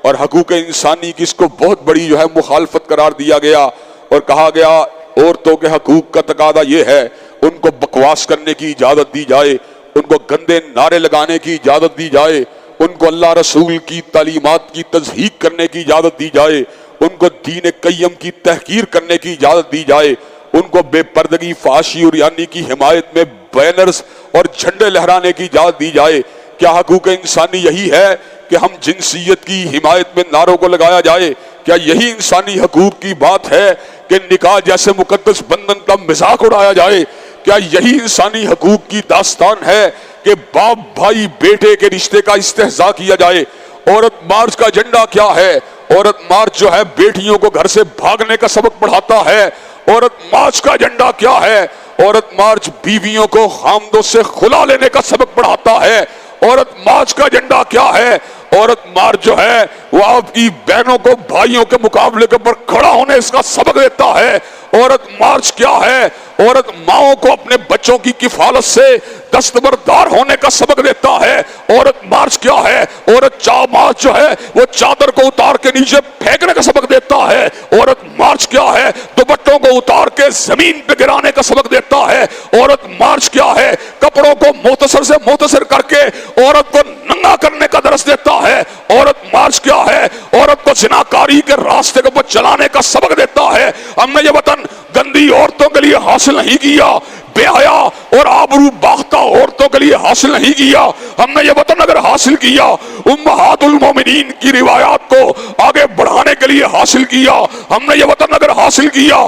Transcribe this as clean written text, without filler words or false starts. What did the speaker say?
اور حقوق انسانی کی اس کو بہت بڑی جو ہے مخالفت قرار دیا گیا اور کہا گیا عورتوں کے حقوق کا تقاضا یہ ہے ان کو بکواس کرنے کی اجازت دی جائے، ان کو گندے نعرے لگانے کی اجازت دی جائے، ان کو اللہ رسول کی تعلیمات کی تضحیق کرنے کی اجازت دی جائے، ان کو دین قیم کی تحقیر کرنے کی اجازت دی جائے، ان کو بے پردگی، فحاشی اور یعنی کی حمایت میں بینرز اور جھنڈے لہرانے کی اجازت دی جائے۔ کیا حقوق انسانی یہی ہے کہ ہم جنسیت کی حمایت میں نعروں کو لگایا جائے؟ کیا یہی انسانی حقوق کی بات ہے کہ نکاح جیسے مقدس بندھن کا مذاق اڑایا جائے؟ کیا یہی انسانی حقوق کی داستان ہے کہ باپ بھائی بیٹے کے رشتے کا استہزاء کیا جائے؟ عورت مارچ کا ایجنڈا کیا ہے؟ عورت مارچ جو ہے بیٹیوں کو گھر سے بھاگنے کا سبق پڑھاتا ہے۔ عورت مارچ کا ایجنڈا کیا ہے؟ عورت مارچ بیویوں کو خامدوں سے خلا لینے کا سبق پڑھاتا ہے۔ عورت مارچ کا ایجنڈا کیا ہے؟ عورت مارچ جو ہے وہ آپ کی بہنوں کو بھائیوں کے مقابلے کے اوپر کھڑا ہونے اس کا سبق دیتا ہے۔ عورت مارچ کیا ہے؟ عورت ماؤں کو اپنے بچوں کی کفالت سے دستبردار ہونے کا سبق دیتا ہے۔ عورت مارچ کیا ہے؟ عورت مارچ جو ہے وہ چادر کو اتار کے نیچے پھینکنے کا سبق دیتا ہے۔ عورت مارچ کیا ہے؟ دوپٹوں کو اتار کے زمین پہ گرانے کا سبق دیتا ہے۔ عورت مارچ کیا ہے؟ کپڑوں کو مختصر سے مختصر کر کے عورت کو ننگا کرنے کا درس دیتا ہے۔ عورت مارچ کیا ہے؟ عورت کو زناکاری کے راستے کے اوپر چلانے کا سبق دیتا ہے۔ ہم نے یہ وطن گندی عورتوں کے لیے حاصل نہیں کیا، بے حیا اور آبرو باختہ عورتوں کے لیے حاصل نہیں کیا۔ ہم نے یہ وطن اگر حاصل کیا امہات المومنین کی روایات کو آگے بڑھانے کے لیے حاصل کیا۔ ہم نے یہ وطن اگر حاصل کیا